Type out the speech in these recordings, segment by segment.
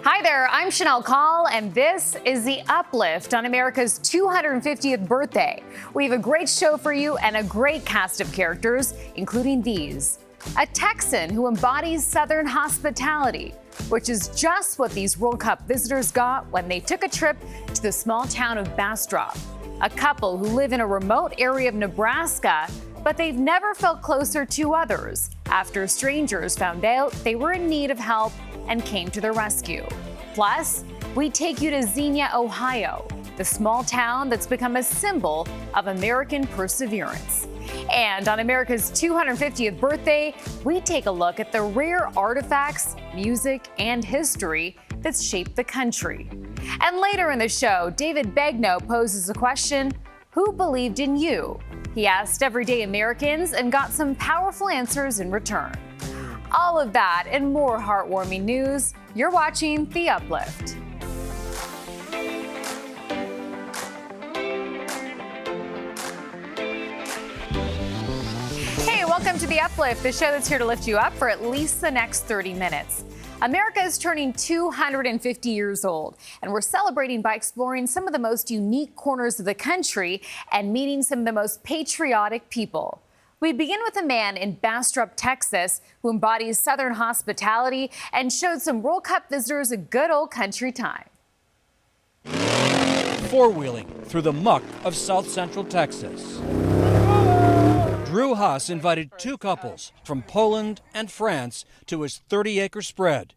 Hi there, I'm Shanelle Kaul, and this is the Uplift on America's 250th birthday. We have a great show for you and a great cast of characters, including these. A Texan who embodies Southern hospitality, which is just what these World Cup visitors got when they took a trip to the small town of Bastrop. A couple who live in a remote area of Nebraska, but they've never felt closer to others after strangers found out they were in need of help and came to their rescue. Plus, we take you to Xenia, Ohio, the small town that's become a symbol of American perseverance. And on America's 250th birthday, we take a look at the rare artifacts, music, and history that's shaped the country. And later in the show, David Begnaud poses a question: who believed in you? He asked everyday Americans and got some powerful answers in return. All of that and more heartwarming news. You're watching The Uplift. Hey, welcome to The Uplift, the show that's here to lift you up for at least the next 30 minutes. America is turning 250 years old, and we're celebrating by exploring some of the most unique corners of the country and meeting some of the most patriotic people. We begin with a man in Bastrop, Texas, who embodies Southern hospitality and showed some World Cup visitors a good old country time. Four-wheeling through the muck of South Central Texas. Drew Haas invited two couples from Poland and France to his 30-acre spread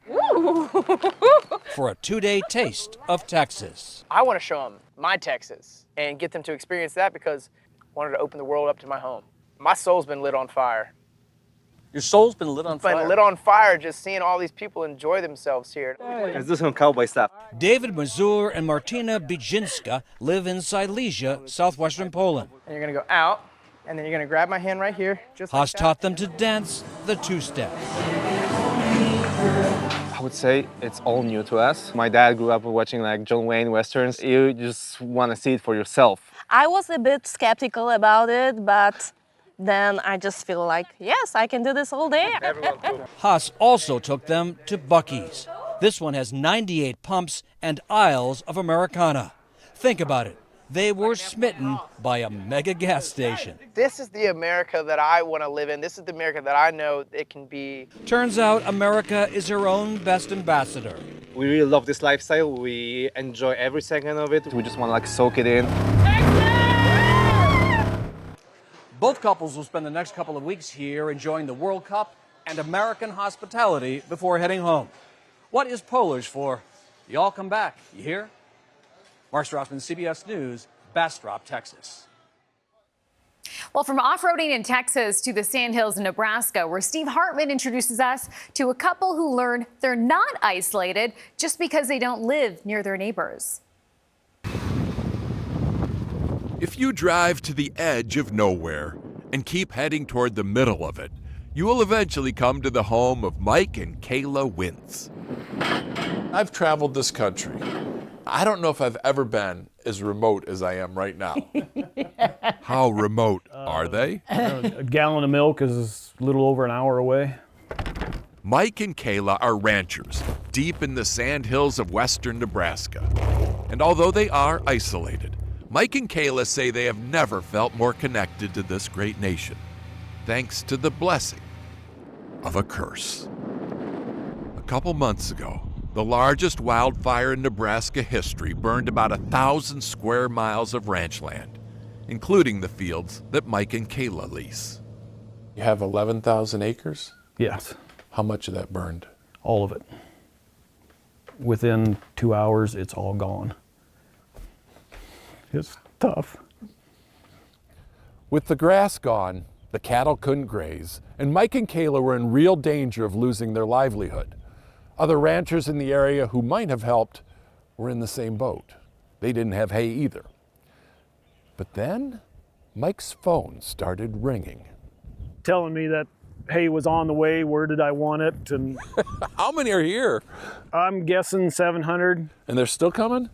for a two-day taste of Texas. I want to show them my Texas and get them to experience that because I wanted to open the world up to my home. My soul's been lit on fire. Your soul's been lit on fire? Been lit on fire just seeing all these people enjoy themselves here. Let's do some cowboy stuff. David Mazur and Martina Bijinska live in Silesia, southwestern Poland. And you're going to go out, and then you're going to grab my hand right here. Just Haas like taught them to dance the two-step. I would say it's all new to us. My dad grew up watching like John Wayne westerns. You just want to see it for yourself. I was a bit skeptical about it, but then I just feel like, yes, I can do this all day. Haas also took them to Buc-ee's. This one has 98 pumps and aisles of Americana. Think about it. They were smitten by a mega gas station. This is the America that I want to live in. This is the America that I know it can be. Turns out America is her own best ambassador. We really love this lifestyle. We enjoy every second of it. We just want to like soak it in. Both couples will spend the next couple of weeks here enjoying the World Cup and American hospitality before heading home. What is Polish for y'all come back, you hear? Mark Strassman, CBS News, Bastrop, Texas. Well, from off-roading in Texas to the Sandhills in Nebraska, where Steve Hartman introduces us to a couple who learn they're not isolated just because they don't live near their neighbors. If you drive to the edge of nowhere and keep heading toward the middle of it, you will eventually come to the home of Mike and Kayla Wintz. I've traveled this country. I don't know if I've ever been as remote as I am right now. How remote are they? A gallon of milk is a little over an hour away. Mike and Kayla are ranchers deep in the sandhills of western Nebraska. And although they are isolated, Mike and Kayla say they have never felt more connected to this great nation, thanks to the blessing of a curse. A couple months ago, the largest wildfire in Nebraska history burned about 1,000 square miles of ranch land, including the fields that Mike and Kayla lease. You have 11,000 acres? Yes, How much of that burned? all of it. Within 2 hours, it's all gone. It's tough. With the grass gone, the cattle couldn't graze, and Mike and Kayla were in real danger of losing their livelihood. Other ranchers in the area who might have helped were in the same boat. They didn't have hay either. But then, Mike's phone started ringing. Telling me that hay was on the way, where did I want it, and How many are here? I'm guessing 700. And they're still coming?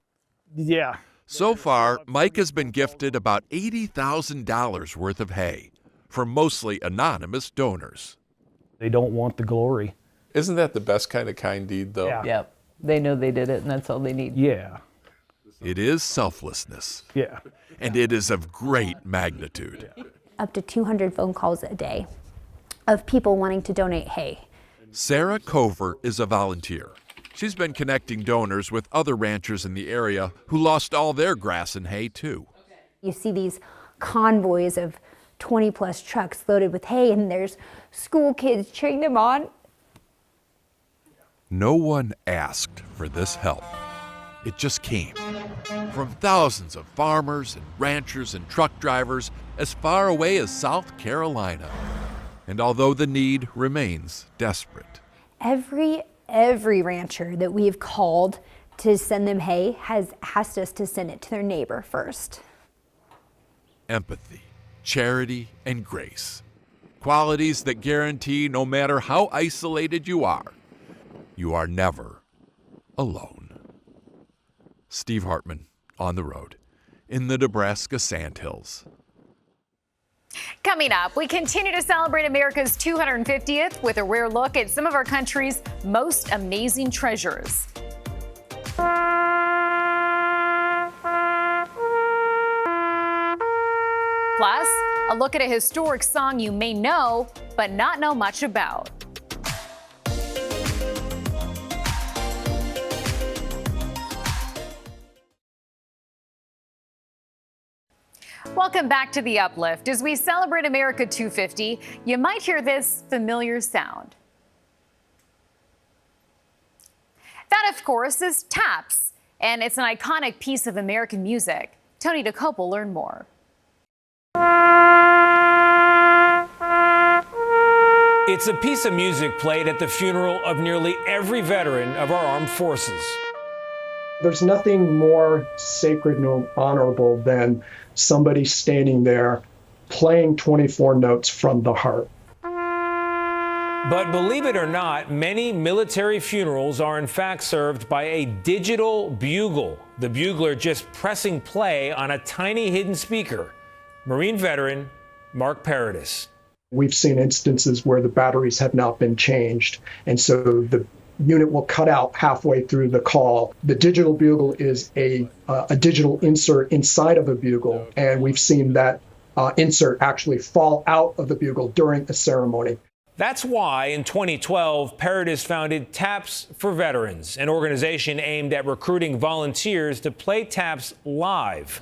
Yeah. So far, Mike has been gifted about $80,000 worth of hay from mostly anonymous donors. They don't want the glory. Isn't that the best kind of kind deed, though? Yeah. Yep. They know they did it, and that's all they need. Yeah. It is selflessness. Yeah. And it is of great magnitude. Up to 200 phone calls a day of people wanting to donate hay. Sarah Cover is a volunteer. She's been connecting donors with other ranchers in the area who lost all their grass and hay too. You see these convoys of 20 plus trucks loaded with hay, and there's school kids cheering them on. No one asked for this help. It just came from thousands of farmers and ranchers and truck drivers as far away as South Carolina. And although the need remains desperate, Every rancher that we've called to send them hay has asked us to send it to their neighbor first. empathy, charity, and grace. Qualities that guarantee no matter how isolated you are never alone. Steve Hartman, on the road, in the Nebraska Sandhills. Coming up, we continue to celebrate America's 250th with a rare look at some of our country's most amazing treasures. Plus, a look at a historic song you may know, but not know much about. Welcome back to The Uplift. As we celebrate America 250, you might hear this familiar sound. That, of course, is taps, and it's an iconic piece of American music. Tony DeCope will learn more. It's a piece of music played at the funeral of nearly every veteran of our armed forces. There's nothing more sacred and honorable than somebody standing there playing 24 notes from the heart. But believe it or not, many military funerals are in fact served by a digital bugle, the bugler just pressing play on a tiny hidden speaker. Marine veteran Mark Paradis. We've seen instances where the batteries have not been changed, and so the unit will cut out halfway through the call. The digital bugle is a digital insert inside of a bugle, and we've seen that insert actually fall out of the bugle during a ceremony. That's why in 2012, Paradis founded Taps for Veterans, an organization aimed at recruiting volunteers to play taps live.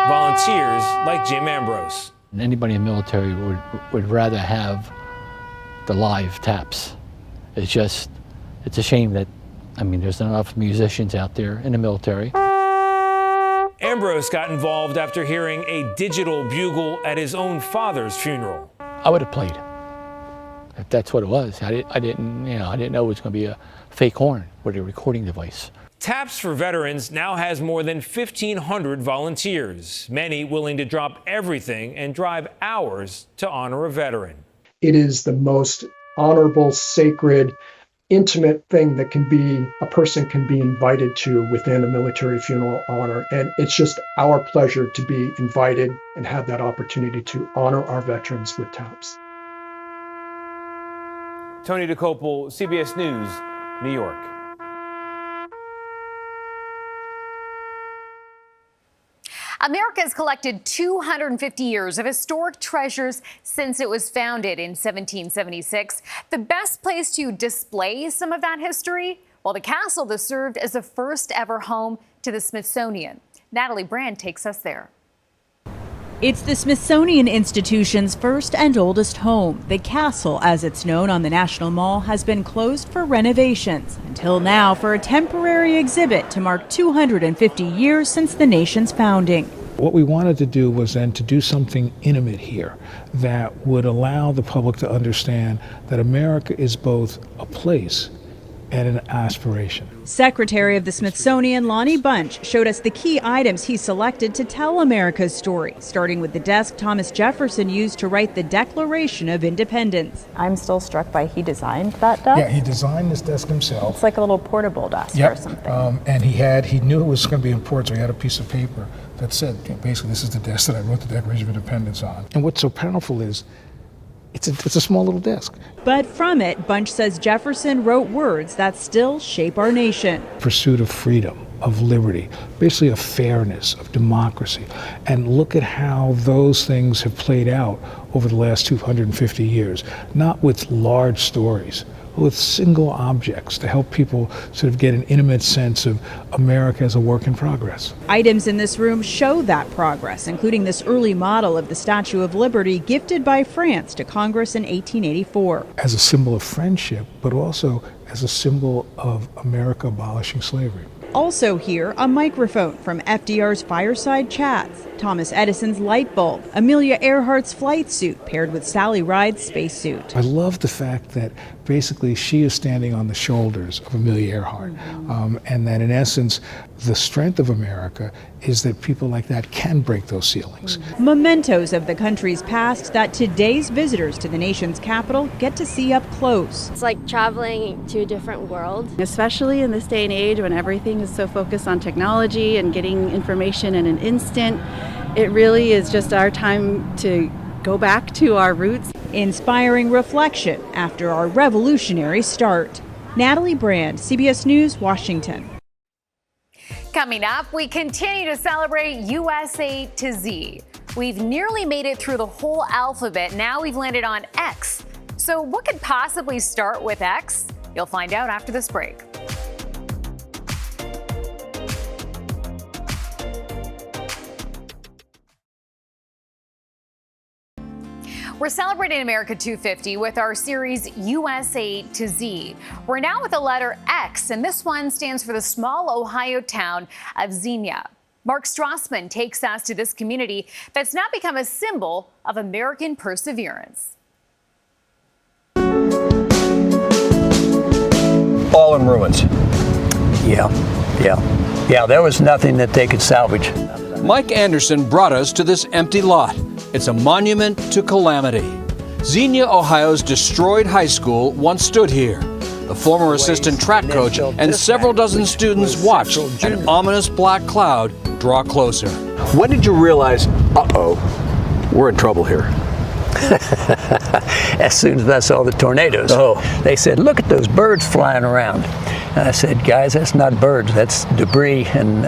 Volunteers like Jim Ambrose. Anybody in the military would rather have the live taps. It's a shame that, there's not enough musicians out there in the military. Ambrose got involved after hearing a digital bugle at his own father's funeral. I would have played if that's what it was. I didn't know it was going to be a fake horn with a recording device. Taps for Veterans now has more than 1,500 volunteers, many willing to drop everything and drive hours to honor a veteran. It is the most honorable, sacred, intimate thing that a person can be invited to within a military funeral honor. And it's just our pleasure to be invited and have that opportunity to honor our veterans with taps. Tony DeCope, CBS News, New York. America has collected 250 years of historic treasures since it was founded in 1776. The best place to display some of that history? Well, the castle that served as the first ever home to the Smithsonian. Natalie Brand takes us there. It's the Smithsonian Institution's first and oldest home. The castle, as it's known on the National Mall, has been closed for renovations until now for a temporary exhibit to mark 250 years since the nation's founding. What we wanted to do was then to do something intimate here that would allow the public to understand that America is both a place and an aspiration. Secretary of the Smithsonian, Lonnie Bunch, showed us the key items he selected to tell America's story, starting with the desk Thomas Jefferson used to write the Declaration of Independence. I'm still struck by he designed that desk. Yeah, he designed this desk himself. It's like a little portable desk or something. And he knew it was going to be important, so he had a piece of paper that said, basically, this is the desk that I wrote the Declaration of Independence on. And what's so powerful is It's a small little disc. But from it, Bunch says Jefferson wrote words that still shape our nation. Pursuit of freedom, of liberty, basically of fairness, of democracy. And look at how those things have played out over the last 250 years, not with large stories, but with single objects to help people sort of get an intimate sense of America as a work in progress. Items in this room show that progress, including this early model of the Statue of Liberty gifted by France to Congress in 1884. As a symbol of friendship, but also as a symbol of America abolishing slavery. Also here, a microphone from FDR's fireside chats, Thomas Edison's light bulb, Amelia Earhart's flight suit paired with Sally Ride's spacesuit. I love the fact that basically she is standing on the shoulders of Amelia Earhart, and that in essence, the strength of America is that people like that can break those ceilings. Mementos of the country's past that today's visitors to the nation's capital get to see up close. It's like traveling to a different world. Especially in this day and age when everything is so focused on technology and getting information in an instant, it really is just our time to go back to our roots. Inspiring reflection after our revolutionary start. Natalie Brand, CBS News, Washington. Coming up, we continue to celebrate USA to Z. We've nearly made it through the whole alphabet. Now we've landed on X. So what could possibly start with X? You'll find out after this break. We're celebrating America 250 with our series USA to Z. We're now with the letter X, and this one stands for the small Ohio town of Xenia. Mark Strassman takes us to this community that's now become a symbol of American perseverance. All in ruins. Yeah, there was nothing that they could salvage. Mike Anderson brought us to this empty lot. It's a monument to calamity. Xenia, Ohio's destroyed high school once stood here. The former assistant track coach and several dozen students watched an ominous black cloud draw closer. When did you realize, we're in trouble here? As soon as I saw the tornadoes. They said, look at those birds flying around. And I said, guys, that's not birds, that's debris. And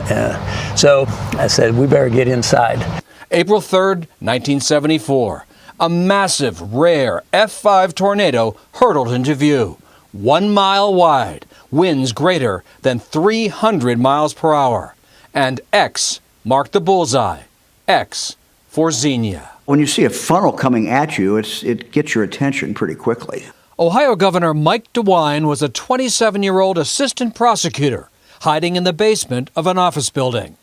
so I said, we better get inside. April 3rd, 1974. A massive, rare F5 tornado hurtled into view. 1 mile wide, winds greater than 300 miles per hour. And X marked the bullseye. X for Xenia. When you see a funnel coming at you, it gets your attention pretty quickly. Ohio Governor Mike DeWine was a 27-year-old assistant prosecutor hiding in the basement of an office building.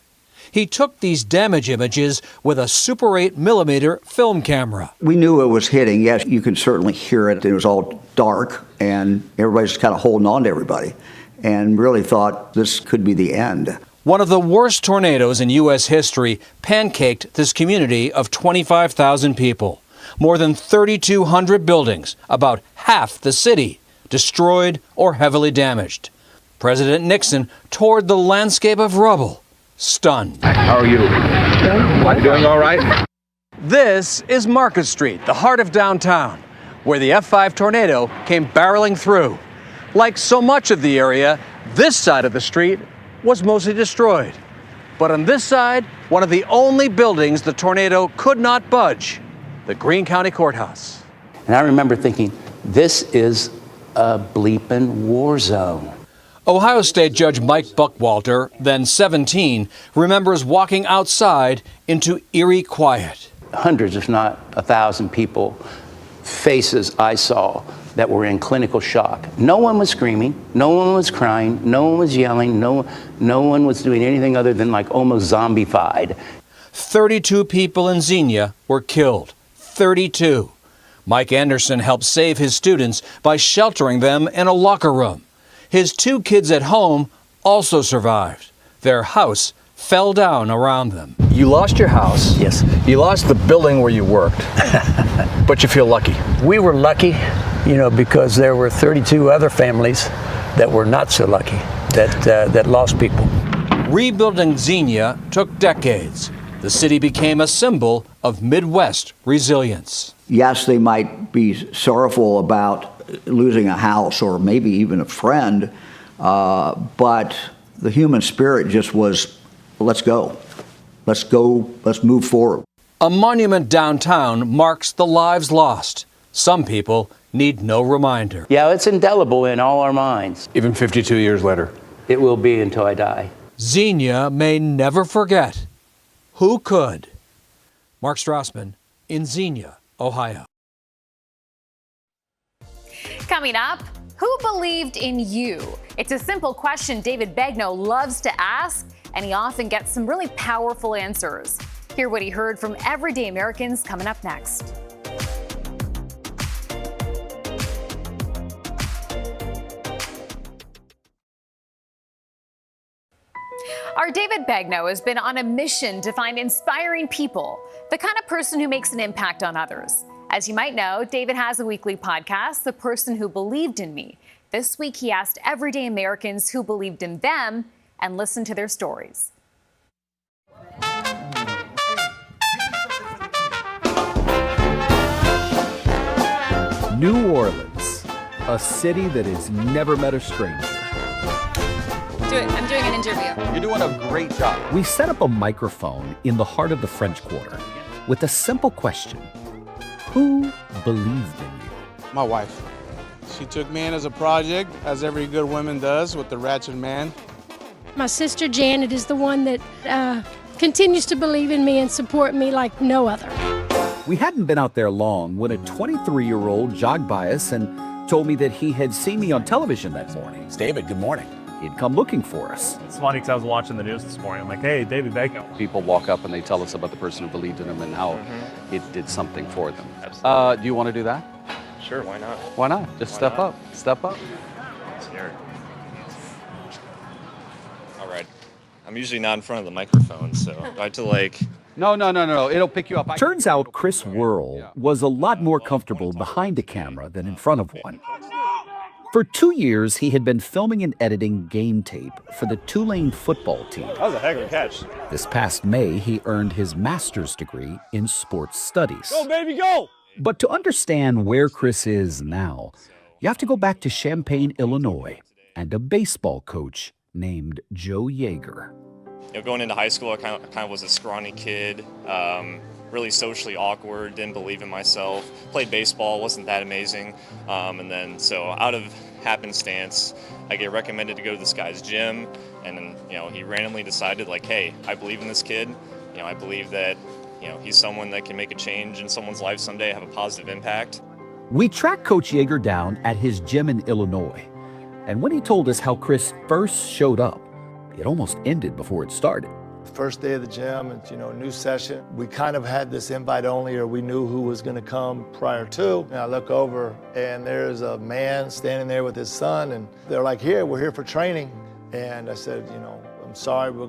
He took these damage images with a Super 8mm film camera. We knew it was hitting. Yes, you could certainly hear it. It was all dark, and everybody's kind of holding on to everybody, and really thought this could be the end. One of the worst tornadoes in U.S. history pancaked this community of 25,000 people. More than 3,200 buildings, about half the city, destroyed or heavily damaged. President Nixon toured the landscape of rubble, stunned. How are you? Am I doing all right? This is Market Street, the heart of downtown, where the F5 tornado came barreling through. Like so much of the area, this side of the street was mostly destroyed. But on this side, one of the only buildings the tornado could not budge, the Greene County Courthouse. And I remember thinking, this is a bleeping war zone. Ohio State Judge Mike Buckwalter, then 17, remembers walking outside into eerie quiet. Hundreds, if not 1,000 people, faces I saw that were in clinical shock. No one was screaming, no one was crying, no one was yelling, no one was doing anything other than like almost zombified. 32 people in Xenia were killed. 32. Mike Anderson helped save his students by sheltering them in a locker room. His 2 kids at home also survived. Their house fell down around them. You lost your house. Yes. You lost the building where you worked. But you feel lucky. We were lucky, because there were 32 other families that were not so lucky, that lost people. Rebuilding Xenia took decades. The city became a symbol of Midwest resilience. Yes, they might be sorrowful about losing a house or maybe even a friend, but the human spirit just was, let's go, let's move forward. A monument downtown marks the lives lost. Some people need no reminder. Yeah, it's indelible in all our minds. Even 52 years later. It will be until I die. Xenia may never forget. Who could? Mark Strassman in Xenia, Ohio. Coming up, who believed in you? It's a simple question David Begnaud loves to ask, and he often gets some really powerful answers. Hear what he heard from everyday Americans coming up next. Our David Begnaud has been on a mission to find inspiring people, the kind of person who makes an impact on others. As you might know, David has a weekly podcast, The Person Who Believed in Me. This week, he asked everyday Americans who believed in them and listened to their stories. New Orleans, a city that has never met a stranger. I'm doing an interview. You're doing a great job. We set up a microphone in the heart of the French Quarter with a simple question. Who believed in you? My wife. She took me in as a project, as every good woman does with the ratchet man. My sister Janet is the one that continues to believe in me and support me like no other. We hadn't been out there long when a 23-year-old jogged by us and told me that he had seen me on television that morning. It's David, good morning. He'd come looking for us. It's funny because I was watching the news this morning. I'm like, hey, David Begnaud. People walk up and they tell us about the person who believed in them and how it did something for them. Do you want to do that? Sure, why not? Why not? Just step up. Step up. Scared. All right. I'm usually not in front of the microphone, so I have to No. It'll pick you up. Turns out Chris Worrell was a lot more comfortable behind a camera than in front of one. For 2 years, he had been filming and editing game tape for the Tulane football team. That was a heck of a catch. This past May, he earned his master's degree in sports studies. Go, baby, go! But to understand where Chris is now, you have to go back to Champaign, Illinois, and a baseball coach named Joe Yeager. Going into high school, I kind of was a scrawny kid, really socially awkward, didn't believe in myself, played baseball, wasn't that amazing, and then so out of happenstance, I get recommended to go to this guy's gym, and then, he randomly decided hey, I believe in this kid, I believe that, he's someone that can make a change in someone's life someday, have a positive impact. We tracked Coach Yeager down at his gym in Illinois, and when he told us how Chris first showed up, it almost ended before it started. First day of the gym, it's, new session. We kind of had this invite only, or we knew who was gonna come prior to. And I look over and there's a man standing there with his son, and they're like, we're here for training. And I said, I'm sorry, we're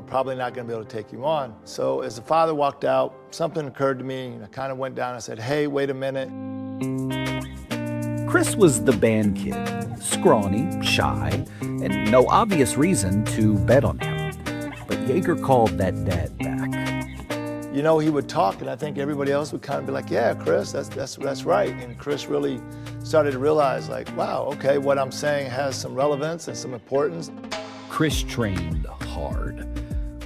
probably not gonna be able to take you on. So as the father walked out, something occurred to me, and I kind of went down and I said, hey, wait a minute. Chris was the band kid, scrawny, shy, and no obvious reason to bet on him. But Yeager called that dad back. He would talk, and I think everybody else would kind of be like, yeah, Chris, that's right. And Chris really started to realize, wow, okay, what I'm saying has some relevance and some importance. Chris trained hard.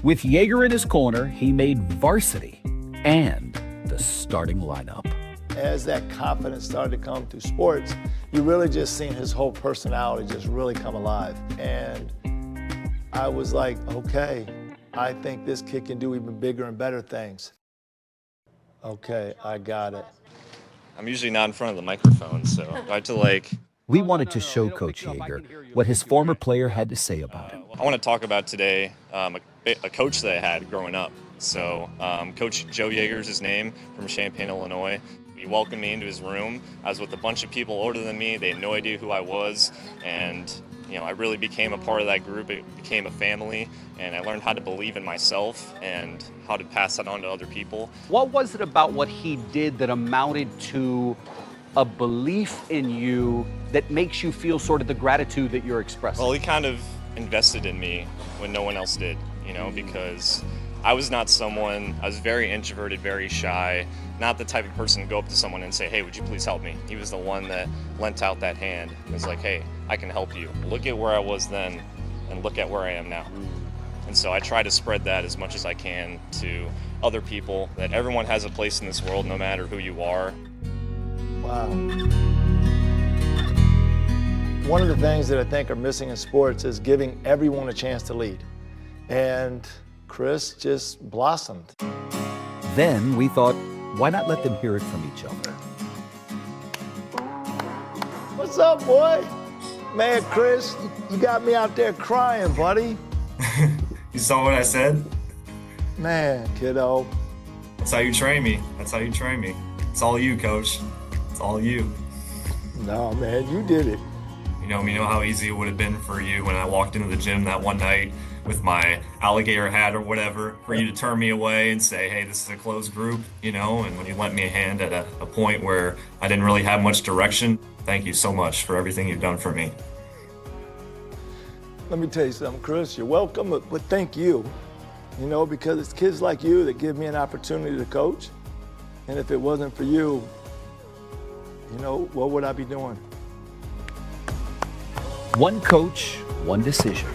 With Yeager in his corner, he made varsity and the starting lineup. As that confidence started to come through sports, you really just seen his whole personality just really come alive. And I was like, okay, I think this kid can do even bigger and better things. Okay, I got it. I'm usually not in front of the microphone, so I have to We wanted to show Coach Yeager what his former player had to say about him. I want to talk about today a coach that I had growing up. So Coach Joe Yeager is his name, from Champaign, Illinois. He welcomed me into his room. I was with a bunch of people older than me. They had no idea who I was, and I really became a part of that group. It became a family, and I learned how to believe in myself and how to pass that on to other people. What was it about what he did that amounted to a belief in you that makes you feel sort of the gratitude that you're expressing? Well, he kind of invested in me when no one else did, because I was not someone, I was very introverted, very shy, not the type of person to go up to someone and say, hey, would you please help me? He was the one that lent out that hand. It was like, hey, I can help you. Look at where I was then and look at where I am now. And so I try to spread that as much as I can to other people, that everyone has a place in this world, no matter who you are. Wow. One of the things that I think are missing in sports is giving everyone a chance to lead. And Chris just blossomed. Then we thought, why not let them hear it from each other? What's up, boy? Man, Chris, you got me out there crying, buddy. You saw what I said? Man, kiddo. That's how you train me. That's how you train me. It's all you, coach. It's all you. No, man, you did it. You know how easy it would have been for you when I walked into the gym that one night with my alligator hat or whatever, for you to turn me away and say, hey, this is a closed group, and when you lent me a hand at a point where I didn't really have much direction. Thank you so much for everything you've done for me. Let me tell you something, Chris, you're welcome, but thank you. Because it's kids like you that give me an opportunity to coach. And if it wasn't for you, what would I be doing? One coach, one decision.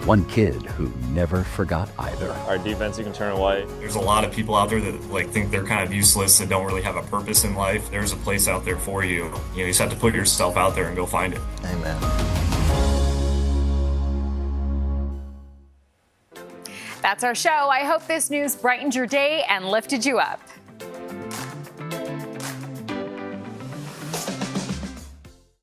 One kid who never forgot either. Our defense, you can turn away. There's a lot of people out there that think they're kind of useless and don't really have a purpose in life. There's a place out there for you. You just have to put yourself out there and go find it. Amen. That's our show. I hope this news brightened your day and lifted you up.